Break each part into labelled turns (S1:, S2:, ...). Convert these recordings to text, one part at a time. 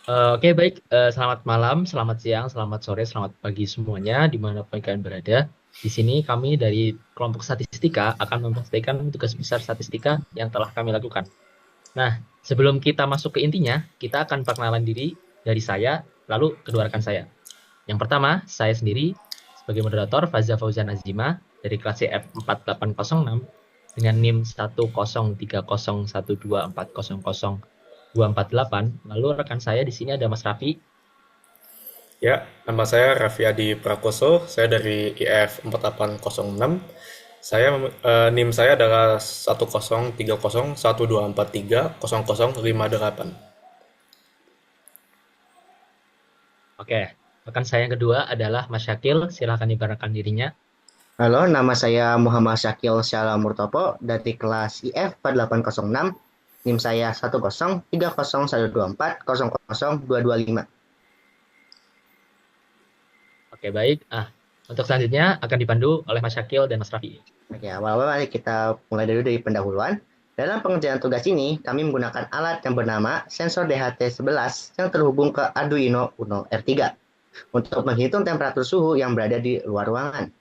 S1: Oke, baik. Selamat malam, selamat siang, selamat sore, selamat pagi semuanya, dimanapun kalian berada. Di sini kami dari kelompok statistika akan memastikan tugas besar statistika yang telah kami lakukan. Nah, sebelum kita masuk ke intinya, kita akan perkenalan diri dari saya, lalu kedua rekan saya. Yang pertama, saya sendiri sebagai moderator Faza Fauzan Azima dari kelas CF 4806 dengan NIM 10301212400 Lalu rekan saya di sini ada Mas Raffi.
S2: Ya, nama saya Raffi Adi Prakoso, saya dari IF 4806. NIM saya adalah 1030124300058.
S1: Oke, rekan saya yang kedua adalah Mas Syakil. Silahkan diperkenalkan dirinya.
S3: Halo, nama saya Muhammad Syakil Syala Murtopo dari kelas IF 4806. NIM saya 1030124002225.
S1: Oke, baik. Untuk selanjutnya akan dipandu oleh Mas Syakil dan Mas Raffi.
S3: Oke, awal-awal mari kita mulai dulu dari pendahuluan. Dalam pengerjaan tugas ini, kami menggunakan alat yang bernama sensor DHT11 yang terhubung ke Arduino Uno R3 untuk menghitung temperatur suhu yang berada di luar ruangan.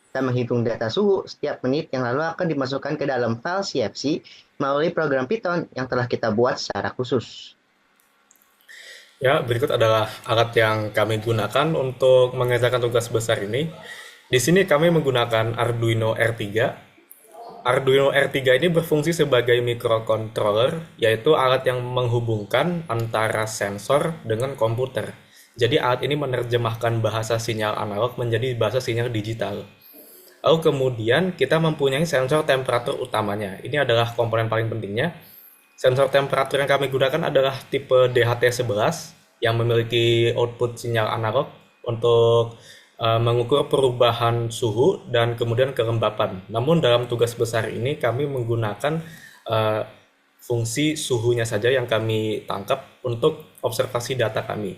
S3: Kita menghitung data suhu setiap menit yang lalu akan dimasukkan ke dalam file CFC melalui program Python yang telah kita buat secara khusus.
S2: Ya, berikut adalah alat yang kami gunakan untuk mengerjakan tugas besar ini. Di sini kami menggunakan Arduino R3. Arduino R3 ini berfungsi sebagai microcontroller, yaitu alat yang menghubungkan antara sensor dengan komputer. Jadi alat ini menerjemahkan bahasa sinyal analog menjadi bahasa sinyal digital. Lalu kemudian kita mempunyai sensor temperatur utamanya. Ini adalah komponen paling pentingnya. Sensor temperatur yang kami gunakan adalah tipe DHT11 yang memiliki output sinyal analog untuk mengukur perubahan suhu dan kemudian kelembapan. Namun dalam tugas besar ini kami menggunakan uh, fungsi suhunya saja yang kami tangkap untuk observasi data kami.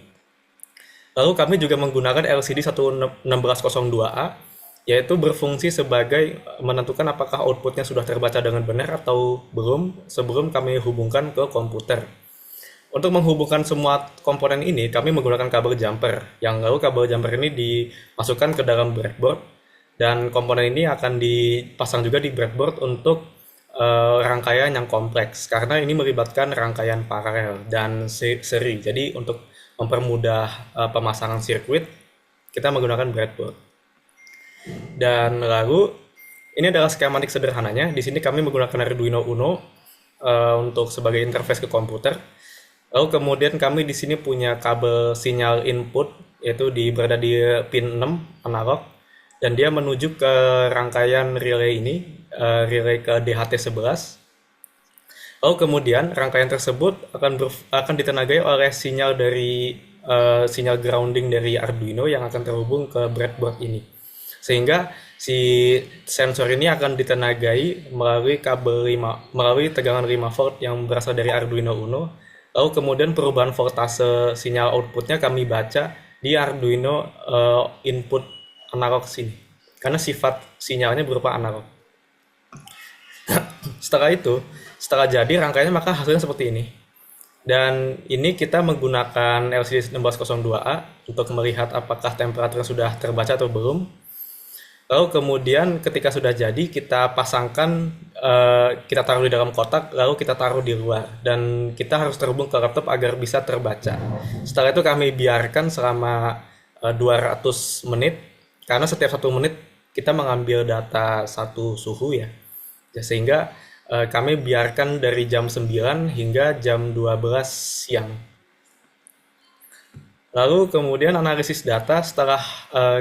S2: Lalu kami juga menggunakan LCD 1602A, yaitu berfungsi sebagai menentukan apakah outputnya sudah terbaca dengan benar atau belum sebelum kami hubungkan ke komputer. Untuk menghubungkan semua komponen ini, kami menggunakan kabel jumper, yang lalu kabel jumper ini dimasukkan ke dalam breadboard, dan komponen ini akan dipasang juga di breadboard untuk rangkaian yang kompleks, karena ini melibatkan rangkaian paralel dan seri. Jadi untuk mempermudah pemasangan sirkuit, kita menggunakan breadboard. Dan lalu, ini adalah skematik sederhananya. Di sini kami menggunakan Arduino Uno untuk sebagai interface ke komputer. Lalu kemudian kami di sini punya kabel sinyal input yaitu berada di pin 6 analog, dan dia menuju ke rangkaian relay ini, relay ke DHT11. Lalu kemudian rangkaian tersebut akan ditenagai oleh sinyal dari sinyal grounding dari Arduino yang akan terhubung ke breadboard ini. Sehingga si sensor ini akan ditenagai melalui melalui tegangan 5 volt yang berasal dari Arduino Uno. Lalu kemudian perubahan voltase sinyal outputnya kami baca di Arduino input analog sini. Karena sifat sinyalnya berupa analog. Setelah itu, setelah jadi rangkaiannya, maka hasilnya seperti ini. Dan ini kita menggunakan LCD 1602A untuk melihat apakah temperaturnya sudah terbaca atau belum. Lalu kemudian ketika sudah jadi, kita pasangkan, kita taruh di dalam kotak, lalu kita taruh di luar. Dan kita harus terhubung ke laptop agar bisa terbaca. Setelah itu kami biarkan selama 200 menit, karena setiap 1 menit kita mengambil data satu suhu ya. Sehingga kami biarkan dari jam 9 hingga jam 12 siang. Lalu kemudian analisis data setelah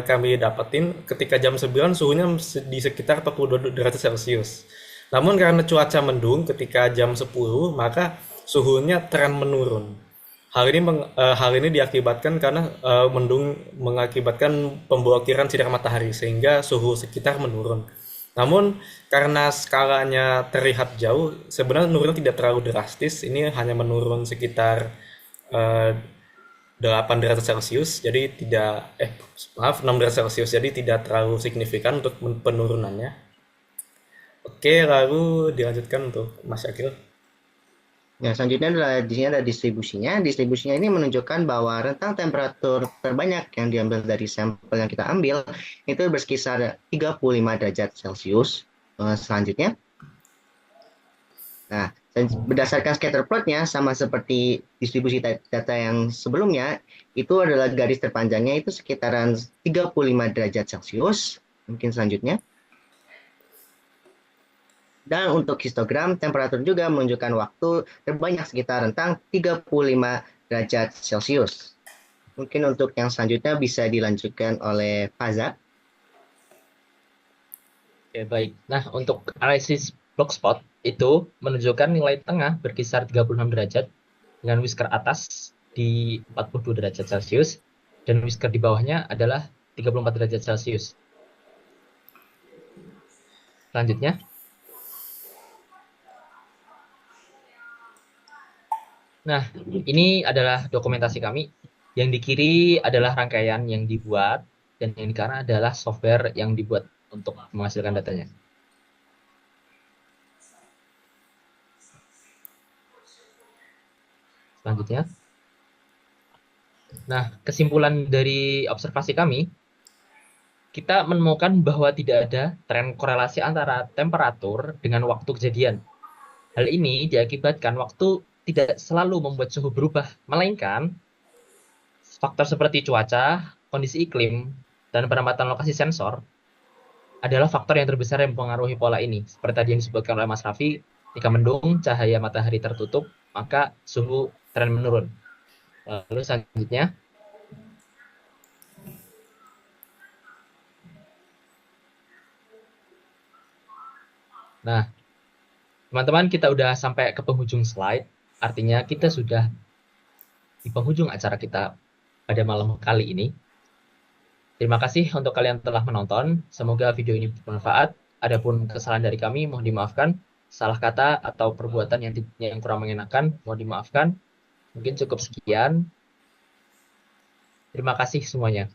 S2: kami dapetin ketika jam 9 suhunya di sekitar 42 derajat Celcius. Namun karena cuaca mendung ketika jam 10 maka suhunya tren menurun. Hal ini diakibatkan karena mendung mengakibatkan pemblokiran sinar matahari sehingga suhu sekitar menurun. Namun karena skalanya terlihat jauh, sebenarnya menurunnya tidak terlalu drastis. Ini hanya menurun sekitar eh, 8 derajat Celcius, jadi tidak, maaf, 6 derajat Celcius, jadi tidak terlalu signifikan untuk penurunannya. Oke, lalu dilanjutkan untuk Mas Akil.
S3: Ya, selanjutnya adalah di sini ada distribusinya. Distribusinya ini menunjukkan bahwa rentang temperatur terbanyak yang diambil dari sampel yang kita ambil itu berkisar 35 derajat Celcius. Selanjutnya, nah, berdasarkan scatter plotnya sama seperti distribusi data yang sebelumnya, itu adalah garis terpanjangnya itu sekitaran 35 derajat Celcius. Mungkin selanjutnya. Dan untuk histogram, temperatur juga menunjukkan waktu terbanyak sekitar rentang 35 derajat Celcius. Mungkin untuk yang selanjutnya bisa dilanjutkan oleh Faza.
S1: Oke, baik. Nah, untuk analisis block spot itu menunjukkan nilai tengah berkisar 36 derajat dengan whisker atas di 42 derajat Celcius dan whisker di bawahnya adalah 34 derajat Celcius. Selanjutnya, nah, ini adalah dokumentasi kami. Yang di kiri adalah rangkaian yang dibuat, dan yang di kanan adalah software yang dibuat untuk menghasilkan datanya. Selanjutnya, nah, kesimpulan dari observasi kami, kita menemukan bahwa tidak ada tren korelasi antara temperatur dengan waktu kejadian. Hal ini diakibatkan waktu tidak selalu membuat suhu berubah, melainkan faktor seperti cuaca, kondisi iklim, dan penempatan lokasi sensor adalah faktor yang terbesar yang mempengaruhi pola ini. Seperti tadi yang disebutkan oleh Mas Raffi, jika mendung, cahaya matahari tertutup, maka suhu tren menurun. Lalu selanjutnya, nah, teman-teman, kita udah sampai ke penghujung slide. Artinya kita sudah di penghujung acara kita pada malam kali ini. Terima kasih untuk kalian telah menonton. Semoga video ini bermanfaat. Adapun kesalahan dari kami, mohon dimaafkan. Salah kata atau perbuatan yang kurang mengenakan, mohon dimaafkan. Mungkin cukup sekian. Terima kasih semuanya.